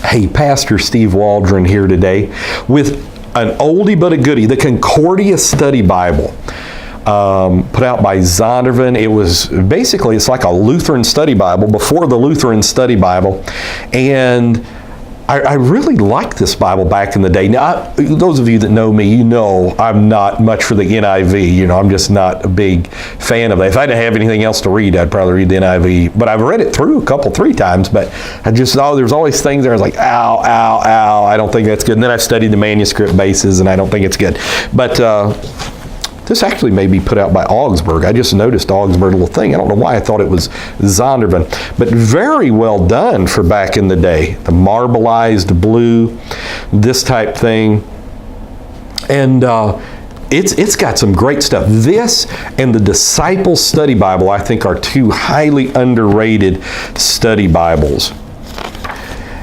Hey, Pastor Steve Waldron here today with an oldie but a goodie, the Concordia Study Bible, put out by Zondervan. It was basically, it's like a Lutheran study Bible before the Lutheran study Bible, and I really liked this Bible back in the day. Now, those of you that know me, you know I'm not much for the NIV. You know, I'm just not a big fan of that. If I didn't have anything else to read, I'd probably read the NIV. But I've read it through three times, but I just thought there's always things there I was like, ow, ow, ow, I don't think that's good. And then I studied the manuscript bases, and I don't think it's good. But this actually may be put out by Augsburg. I just noticed Augsburg little thing. I don't know why I thought it was Zondervan. But very well done for back in the day. The marbleized blue, this type thing. And it's got some great stuff. This and the Disciples Study Bible, I think, are two highly underrated study Bibles.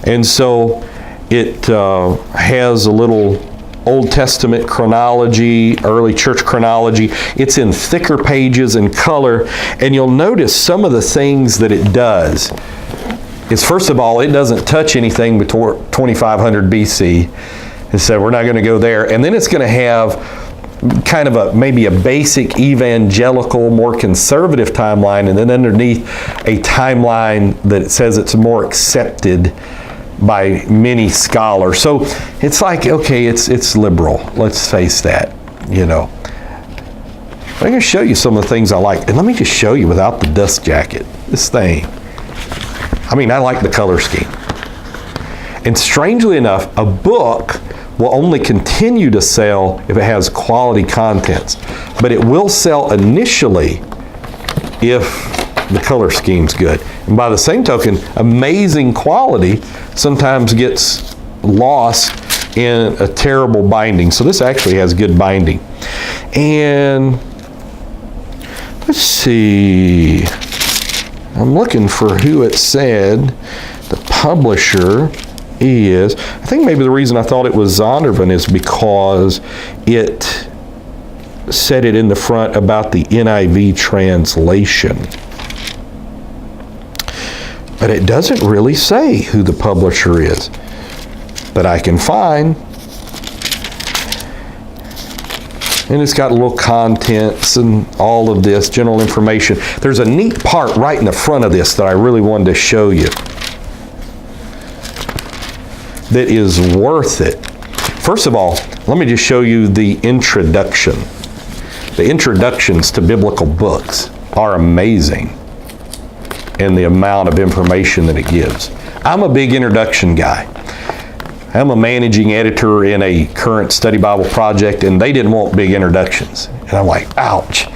And so it has a little Old Testament chronology, early church chronology. It's in thicker pages and color, and you'll notice some of the things that it does is, first of all, it doesn't touch anything before 2500 BC, and so we're not going to go there. And then it's going to have kind of maybe a basic evangelical, more conservative timeline, and then underneath a timeline that says it's more accepted by many scholars. So it's like, okay, it's liberal. Let's face that, you know. I'm going to show you some of the things I like. And let me just show you without the dust jacket. This thing. I mean, I like the color scheme. And strangely enough, a book will only continue to sell if it has quality contents. But it will sell initially if the color scheme's good. And by the same token, amazing quality sometimes gets lost in a terrible binding. So this actually has good binding. And let's see, I'm looking for who it said the publisher is. I think maybe the reason I thought it was Zondervan is because it said it in the front about the NIV translation. But it doesn't really say who the publisher is that I can find. And it's got little contents and all of this, general information. There's a neat part right in the front of this that I really wanted to show you that is worth it. First of all, let me just show you the introduction. The introductions to biblical books are amazing in the amount of information that it gives. I'm a big introduction guy. I'm a managing editor in a current study Bible project, and they didn't want big introductions. And I'm like, ouch,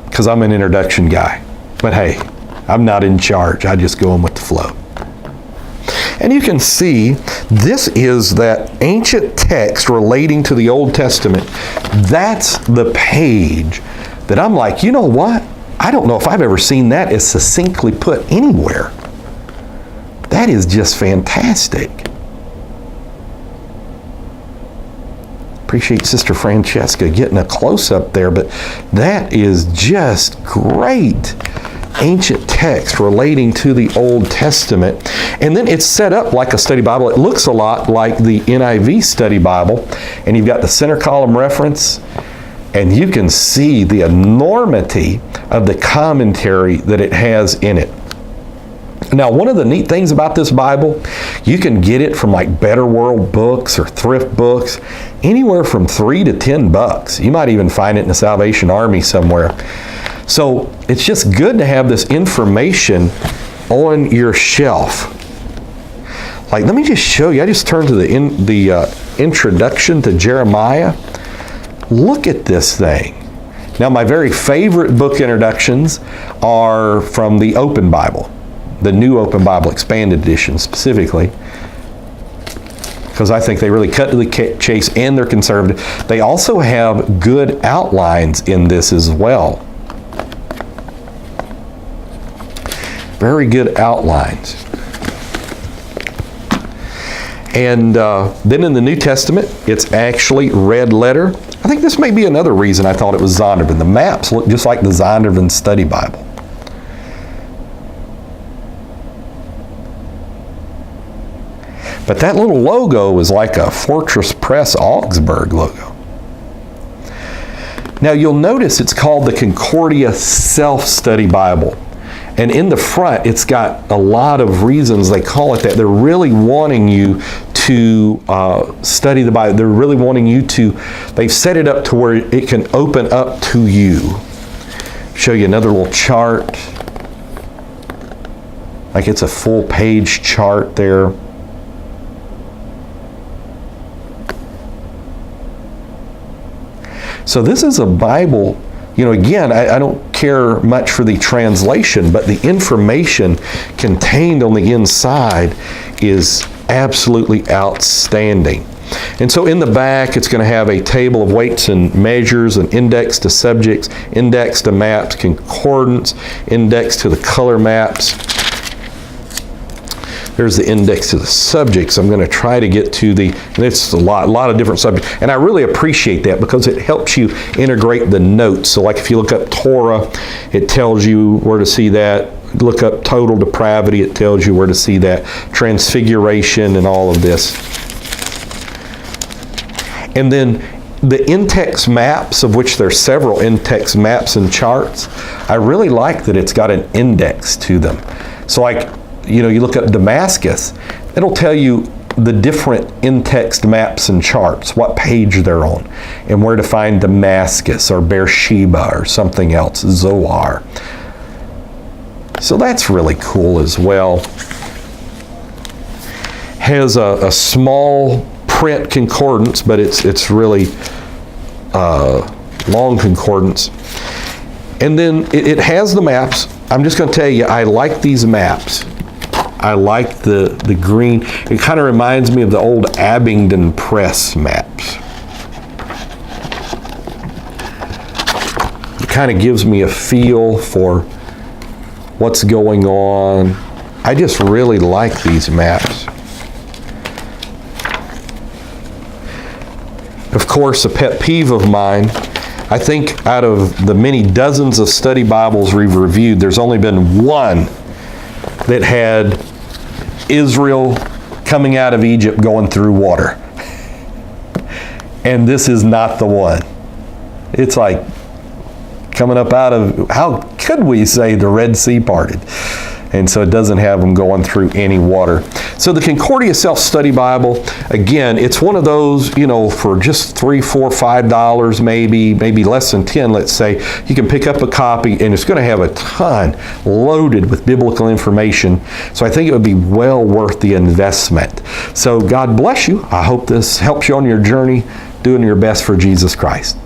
because I'm an introduction guy. But hey, I'm not in charge. I just go in with the flow. And you can see this is that ancient text relating to the Old Testament. That's the page that I'm like, you know what? I don't know if I've ever seen that as succinctly put anywhere. That is just fantastic. Appreciate Sister Francesca getting a close-up there, but that is just great ancient text relating to the Old Testament. And then it's set up like a study Bible. It looks a lot like the NIV study Bible, and you've got the center column reference, and you can see the enormity of the commentary that it has in it. Now, one of the neat things about this Bible, you can get it from like Better World Books or Thrift Books, anywhere from $3 to $10. You might even find it in the Salvation Army somewhere. So it's just good to have this information on your shelf. Like, let me just show you. I just turned to the introduction to Jeremiah. Look at this thing. Now, my very favorite book introductions are from the Open Bible, the New Open Bible Expanded Edition specifically, because I think they really cut to the chase and they're conservative. They also have good outlines in this as well. Very good outlines. And then in the New Testament, it's actually red letter. I think this may be another reason I thought it was Zondervan. The maps look just like the Zondervan Study Bible. But that little logo is like a Fortress Press Augsburg logo. Now you'll notice it's called the Concordia Self-Study Bible. And in the front, it's got a lot of reasons they call it that. They're really wanting you to study the Bible. They're really wanting you to, they've set it up to where it can open up to you. Show you another little chart. Like it's a full page chart there. So this is a Bible, you know, again, I don't care much for the translation, but the information contained on the inside is absolutely outstanding. And so in the back, it's going to have a table of weights and measures, an index to subjects, index to maps, concordance, index to the color maps. There's the index to the subjects. I'm going to try to get to the, and it's a lot of different subjects. And I really appreciate that because it helps you integrate the notes. So like if you look up Torah, it tells you where to see that. Look up total depravity, it tells you where to see that. Transfiguration and all of this. And then the in-text maps, of which there's several in-text maps and charts, I really like that it's got an index to them. So like, you know, you look up Damascus, it'll tell you the different in-text maps and charts, what page they're on, and where to find Damascus or Beersheba or something else, Zoar. So that's really cool as well. Has a small print concordance, but it's really long concordance. And then it has the maps. I'm just going to tell you, I like these maps. I like the green. It kind of reminds me of the old Abingdon Press maps. It kind of gives me a feel for what's going on. I just really like these maps. Of course, a pet peeve of mine, I think out of the many dozens of study Bibles we've reviewed, there's only been one that had Israel coming out of Egypt going through water. And this is not the one. It's like coming up out of, how could we say the Red Sea parted? And so it doesn't have them going through any water. So the Concordia Self-Study Bible, again, it's one of those, you know, for just $3, $4, $5, maybe less than 10, let's say, you can pick up a copy and it's going to have a ton loaded with biblical information. So I think it would be well worth the investment. So God bless you. I hope this helps you on your journey, doing your best for Jesus Christ.